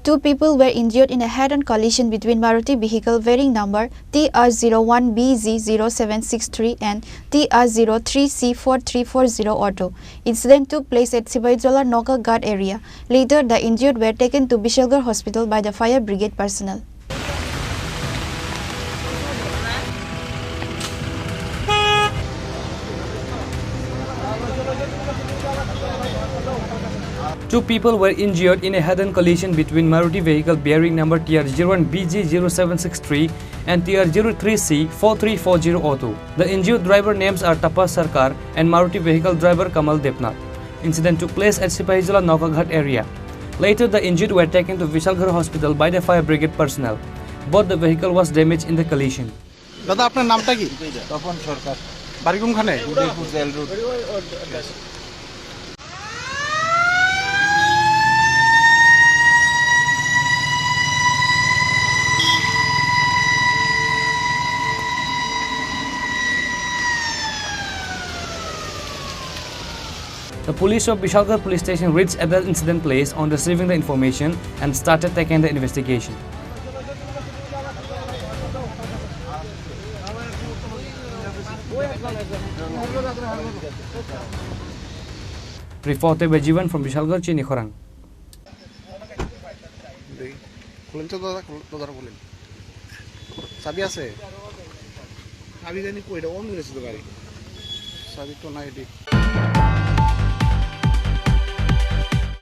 Two people were injured in a head-on collision between Maruti vehicle bearing number TR01BZ0763 and TR03C4340 auto. Incident took place at Sibaijola Noka Ghat area. Later, the injured were taken to Bishalgarh Hospital by the fire brigade personnel. Two people were injured in a head-on collision between Maruti vehicle bearing number TR01BG0763 and TR03C4340 auto. The injured driver names are Tapas Sarkar and Maruti vehicle driver Kamal Depnath. Incident took place at Sipahijala Naukaghat area. Later, the injured were taken to Vishalgarh Hospital by the fire brigade personnel. Both the vehicle was damaged in the collision. দাদা আপনার নামটা কি? তপন সরকার, বাড়ি কোনখানে? Udaipur jail road. The police of Bishalgarh police station reached at the incident place on receiving the information and started taking the investigation. Reported by Jivan from Bishalgarh, Chini, Khorang. খুলেন তো দাদা, দাদা বলেন। চাবি আছে? চাবি জানি কইটা অন হয়েছে তো গাড়ি। চাবি তো নাই এটি।